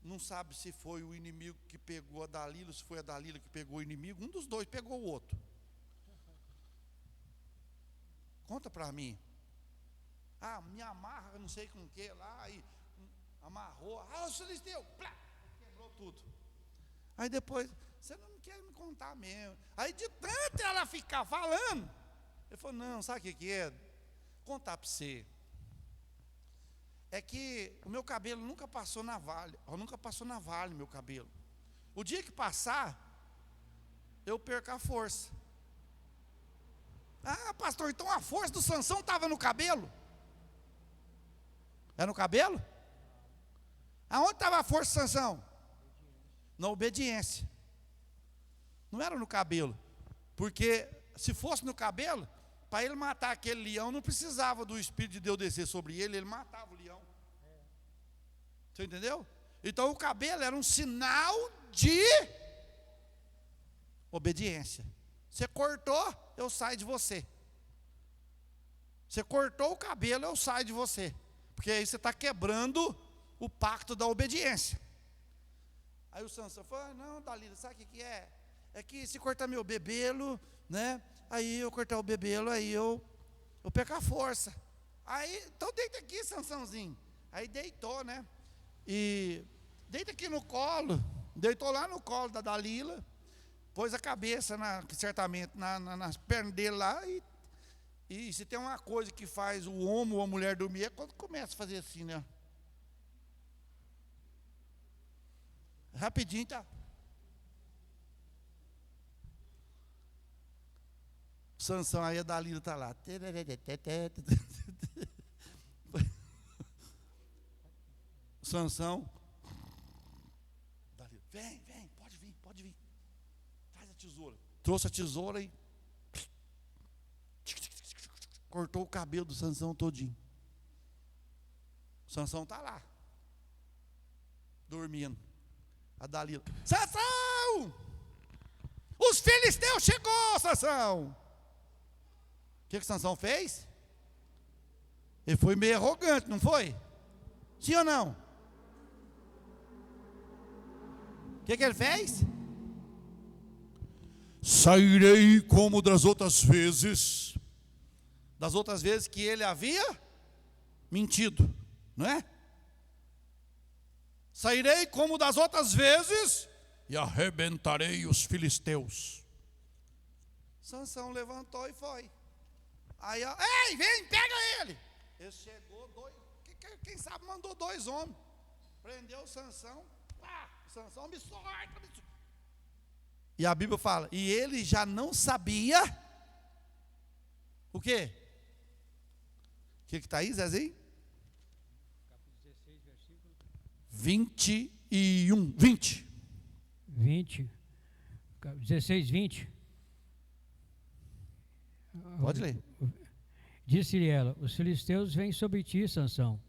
não sabe se foi o inimigo que pegou a Dalila, se foi a Dalila que pegou o inimigo. Um dos dois pegou o outro. Conta para mim. Ah, me amarra, não sei com o que lá, e amarrou. Ah, o filisteu, plá, quebrou tudo. Aí depois, você não quer me contar mesmo. Aí de tanto ela ficar falando, ele falou: não, sabe o que é? Contar para você. É que o meu cabelo nunca passou na Vale. Nunca passou na Vale, meu cabelo. O dia que passar, eu perco a força. Ah, pastor, então a força do Sansão estava no cabelo? É no cabelo? Aonde estava a força do Sansão? Na obediência. Não era no cabelo. Porque se fosse no cabelo, para ele matar aquele leão, não precisava do Espírito de Deus descer sobre ele, ele matava o leão. Você entendeu? Então o cabelo era um sinal de obediência. Você cortou, eu saio de você. Você cortou o cabelo, eu saio de você. Porque aí você está quebrando o pacto da obediência. Aí o Sansão falou: ah, não, Dalila, sabe o que é? É que se cortar meu bebelo, né? Aí eu cortar o bebelo, aí eu perco a força. Aí, então deita aqui, Sansãozinho. Aí deitou, né? E deita aqui no colo. Deitou lá no colo da Dalila. Pôs a cabeça, certamente, nas pernas dele lá. E se tem uma coisa que faz o homem ou a mulher dormir, é quando começa a fazer assim, né? Rapidinho, tá? Sansão, aí a Dalila está lá. Sansão. Dalila: vem, pode vir. Traz a tesoura. Trouxe a tesoura e cortou o cabelo do Sansão todinho. Sansão está lá, dormindo. A Dalila: Sansão! Os filisteus chegou, Sansão! O que Sansão fez? Ele foi meio arrogante, não foi? Sim ou não? O que ele fez? Sairei como das outras vezes. Das outras vezes que ele havia mentido, não é? Sairei como das outras vezes e arrebentarei os filisteus. Sansão levantou e foi. Aí, ó, ei, vem, pega ele. Ele chegou, quem sabe mandou 2 homens. Prendeu o Sansão. Sansão me solta. E a Bíblia fala: e ele já não sabia o quê? O que está aí, Zezinho? Capítulo 16, versículo 21, 20. 16, 20. Pode ler. Disse-lhe ela: os filisteus vêm sobre ti, Sansão.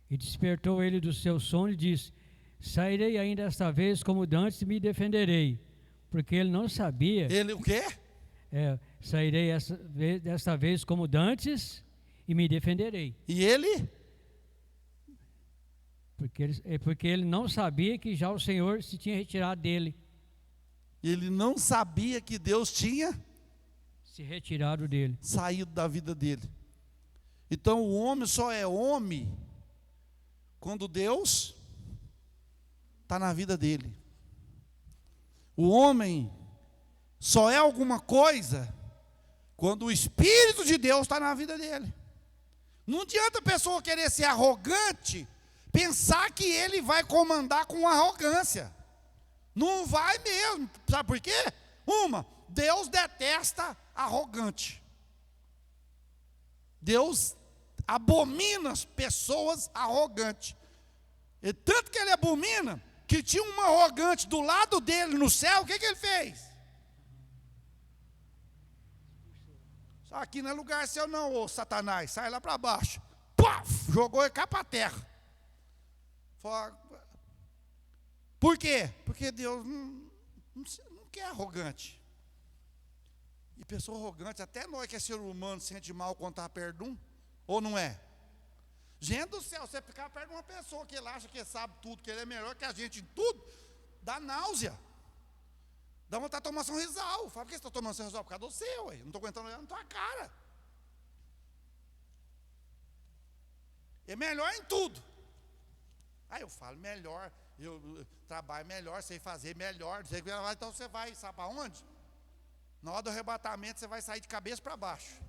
E despertou ele do seu sono e disse: sairei ainda esta vez como dantes e me defenderei. Porque ele não sabia. Ele o quê? Sairei desta vez como dantes e me defenderei. E ele? Porque ele não sabia que já o Senhor se tinha retirado dele. Ele não sabia que Deus tinha Se retirado dele. Saído da vida dele. Então o homem só é homem quando Deus está na vida dele. O homem só é alguma coisa quando o Espírito de Deus está na vida dele. Não adianta a pessoa querer ser arrogante, pensar que ele vai comandar com arrogância. Não vai mesmo. Sabe por quê? Deus detesta arrogante. Deus abomina as pessoas arrogantes. E tanto que ele abomina, que tinha um arrogante do lado dele no céu, o que ele fez? Só aqui não é lugar seu não, ô Satanás, sai lá para baixo. Puf, jogou ele cá para a terra. Por quê? Porque Deus não quer arrogante. E pessoa arrogante, até nós que é ser humano, sente mal quando está perto de um, ou não é? Gente do céu, você ficar perto de uma pessoa que ele acha que sabe tudo, que ele é melhor que a gente em tudo, dá náusea. Dá vontade de tomar sorrisal. Fala, por que você está tomando sorrisal? Por causa do seu, ué. Não estou aguentando olhar na tua cara. É melhor em tudo. Aí eu falo, melhor, eu trabalho melhor, sei fazer melhor, então você vai, sabe para onde? Na hora do arrebatamento você vai sair de cabeça para baixo.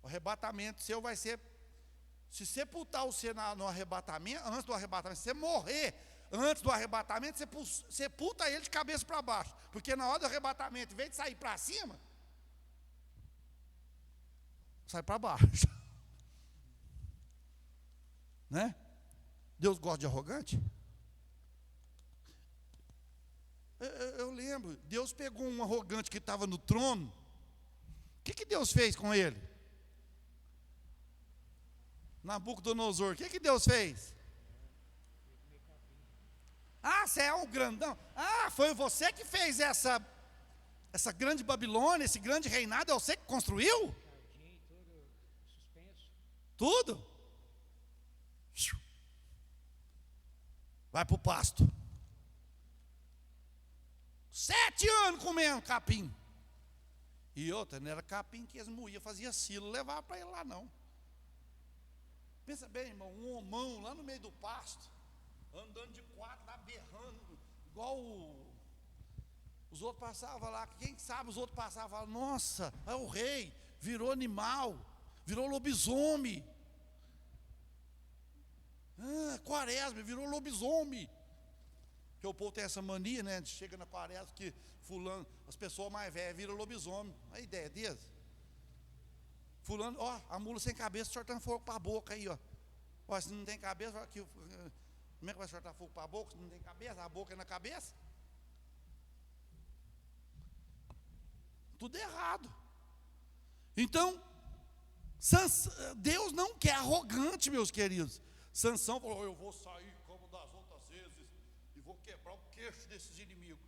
O arrebatamento seu vai ser, se sepultar você no arrebatamento, antes do arrebatamento, se você morrer antes do arrebatamento, você sepulta ele de cabeça para baixo. Porque na hora do arrebatamento, em vez de sair para cima, sai para baixo. Né? Deus gosta de arrogante? Eu lembro, Deus pegou um arrogante que estava no trono. O que Deus fez com ele? Nabucodonosor, o que Deus fez? Você é um grandão. Foi você que fez essa grande Babilônia, esse grande reinado, é você que construiu? Tudo? Vai para o pasto. 7 anos comendo capim. E outra, não era capim que eles moíam, fazia silo, levava para ele lá não. Pensa bem, irmão, um homão lá no meio do pasto, andando de 4, lá berrando, igual os outros passavam lá. Quem sabe os outros passavam e falavam, nossa, é o rei, virou animal, virou lobisomem. Quaresma, virou lobisomem. Porque o povo tem essa mania, né? Chega na quaresma que fulano, as pessoas mais velhas viram lobisomem. A ideia deles. Fulano, a mula sem cabeça soltando fogo para a boca aí, se não tem cabeça, como é que vai soltar fogo para a boca? Se não tem cabeça, a boca é na cabeça? Tudo errado. Então, Deus não quer arrogante, meus queridos. Sansão falou, eu vou sair como das outras vezes e vou quebrar o queixo desses inimigos.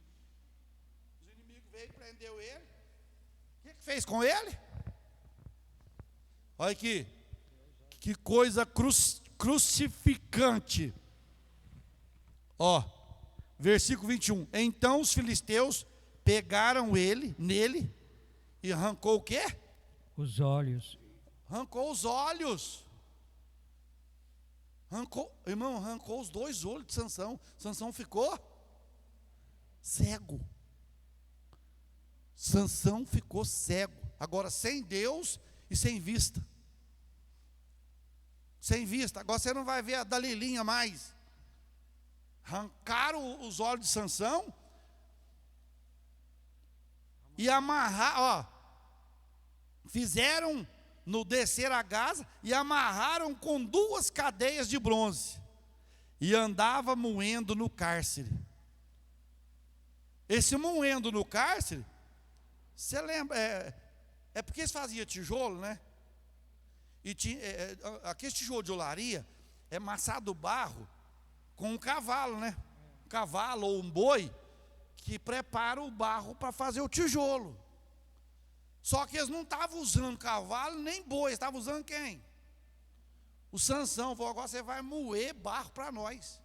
Os inimigos veio e prendeu ele. O que fez com ele? Olha aqui, que coisa crucificante. Versículo 21. Então os filisteus pegaram nele, e arrancou o quê? Os olhos. Arrancou os olhos. Arrancou os 2 olhos de Sansão. Sansão ficou cego. Sansão ficou cego. Agora sem Deus e sem vista. Sem vista. Agora você não vai ver a Dalilinha mais. Arrancaram os olhos de Sansão e amarraram, fizeram no descer a Gaza e amarraram com 2 cadeias de bronze e andava moendo no cárcere. Esse moendo no cárcere, você lembra, é porque eles faziam tijolo, né? E aquele tijolo de olaria é amassado barro com um cavalo, né? Um cavalo ou um boi que prepara o barro para fazer o tijolo. Só que eles não estavam usando cavalo nem boi, estavam usando quem? O Sansão falou, agora você vai moer barro para nós.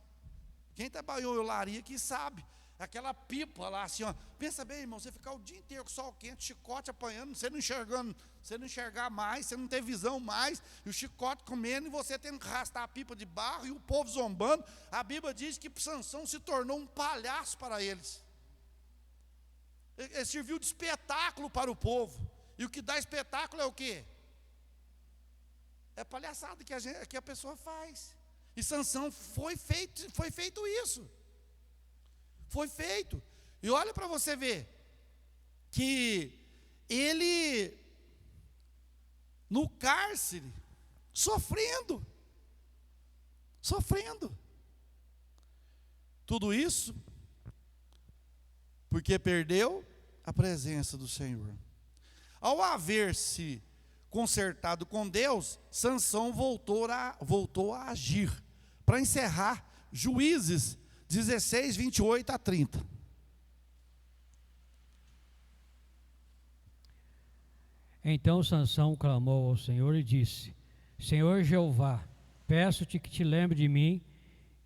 Quem trabalhou em olaria que sabe. aquela pipa lá assim, ó. Pensa bem, irmão, você ficar o dia inteiro com sol quente, chicote apanhando, você não enxergar mais, você não ter visão mais, e o chicote comendo, e você tendo que arrastar a pipa de barro, e o povo zombando. A Bíblia diz que Sansão se tornou um palhaço para eles. Ele serviu de espetáculo para o povo. E o que dá espetáculo é o quê? É palhaçada que a pessoa faz. E Sansão foi feito isso. Foi feito. E olha para você ver que ele no cárcere sofrendo. Tudo isso porque perdeu a presença do Senhor. Ao haver-se consertado com Deus, Sansão voltou a agir. Para encerrar, Juízes 16, 28 a 30. Então Sansão clamou ao Senhor e disse: Senhor Jeová, peço-te que te lembre de mim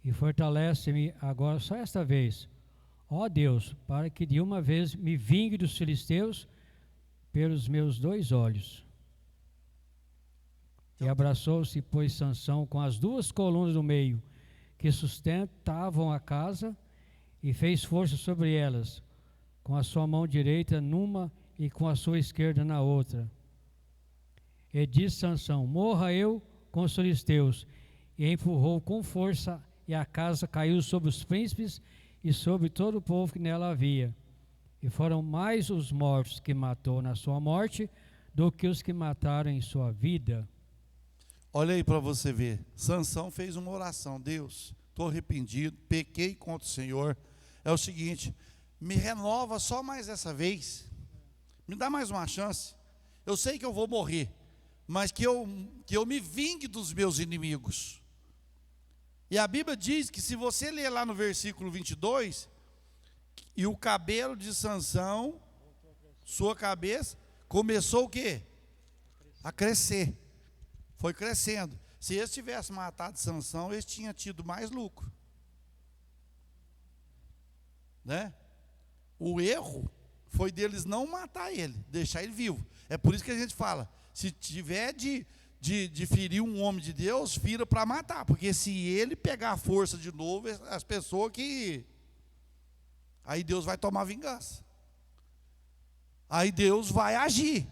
e fortalece-me agora só esta vez, ó Deus, para que de uma vez me vingue dos filisteus pelos meus 2 olhos. E abraçou-se, pois, Sansão com as 2 colunas do meio, que sustentavam a casa, e fez força sobre elas, com a sua mão direita numa e com a sua esquerda na outra. E disse Sansão: morra eu com os filisteus. E empurrou com força, e a casa caiu sobre os príncipes e sobre todo o povo que nela havia. E foram mais os mortos que matou na sua morte do que os que mataram em sua vida. Olha aí para você ver. Sansão fez uma oração: Deus, estou arrependido, pequei contra o Senhor. É o seguinte, me renova só mais essa vez, me dá mais uma chance. Eu sei que eu vou morrer, mas que eu me vingue dos meus inimigos. E a Bíblia diz que, se você ler lá no versículo 22, e o cabelo de Sansão, sua cabeça, começou o quê? A crescer. Foi crescendo. Se eles tivessem matado Sansão, eles tinham tido mais lucro, né? O erro foi deles não matar ele, deixar ele vivo. É por isso que a gente fala, se tiver de ferir um homem de Deus, fira para matar, porque se ele pegar a força de novo, as pessoas que... aí Deus vai tomar vingança, aí Deus vai agir.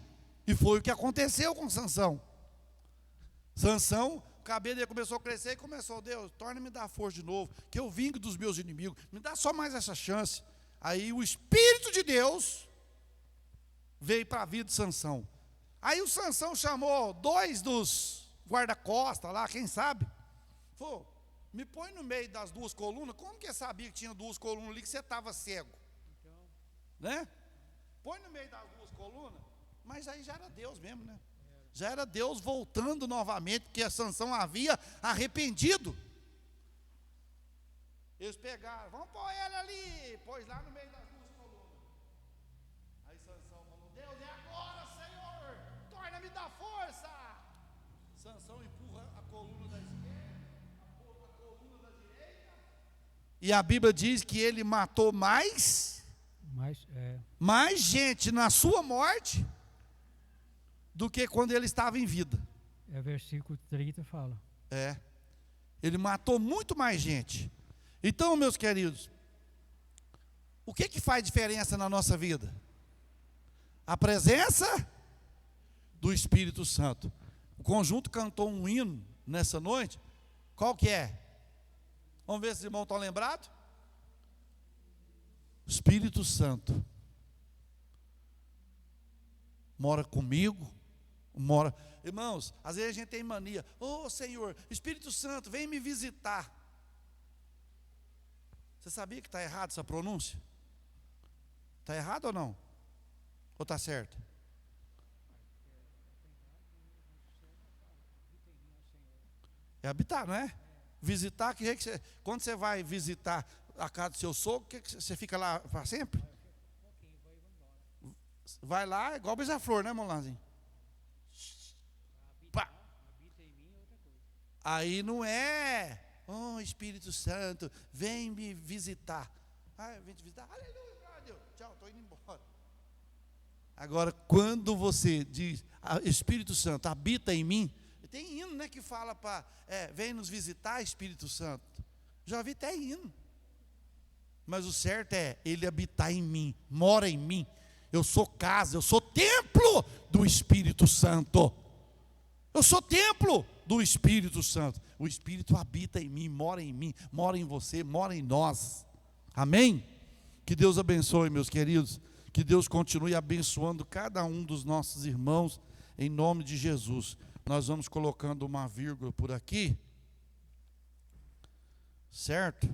E foi o que aconteceu com Sansão. Sansão, o cabelo dele começou a crescer e começou: Deus, torna-me dar força de novo, que eu vingue dos meus inimigos, me dá só mais essa chance. Aí o Espírito de Deus veio para a vida de Sansão. Aí o Sansão chamou 2 dos guarda-costas lá, quem sabe, falou: me põe no meio das 2 colunas. Como que ele sabia que tinha 2 colunas ali, que você estava cego? Né? Põe no meio das 2 colunas. Mas aí já era Deus mesmo, né? Já era Deus voltando novamente, porque a Sansão havia arrependido. Eles pegaram: vamos pôr ele ali, pôs lá no meio das 2 colunas. Aí Sansão falou: Deus, é agora, Senhor, torna-me da força. Sansão empurra a coluna da esquerda, a coluna da direita, e a Bíblia diz que ele matou mais gente na sua morte do que quando ele estava em vida. Versículo 30 fala. Ele matou muito mais gente. Então, meus queridos, o que faz diferença na nossa vida? A presença do Espírito Santo. O conjunto cantou um hino nessa noite. Qual que é? Vamos ver se os irmãos estão lembrados? Espírito Santo mora comigo, mora... Irmãos, às vezes a gente tem mania: ô Senhor, Espírito Santo, vem me visitar. Você sabia que está errado essa pronúncia? Está errado ou não? Ou está certo? É habitar, não é? Visitar, que jeito que você... quando você vai visitar a casa do seu sogro, que você fica lá para sempre? Vai lá, igual beija-flor, né, Molanzinho? Pá. Aí não é: oh Espírito Santo, vem me visitar. Ah, eu vim te visitar. Aleluia, glória a Deus. Tchau, estou indo embora. Agora, quando você diz, Espírito Santo habita em mim, tem hino, né, que fala para, vem nos visitar, Espírito Santo. Já vi até hino. Mas o certo é ele habitar em mim, mora em mim. Eu sou casa, eu sou templo do Espírito Santo. Eu sou templo do Espírito Santo. O Espírito habita em mim, mora em você, mora em nós. Amém? Que Deus abençoe, meus queridos. Que Deus continue abençoando cada um dos nossos irmãos, em nome de Jesus. Nós vamos colocando uma vírgula por aqui. Certo?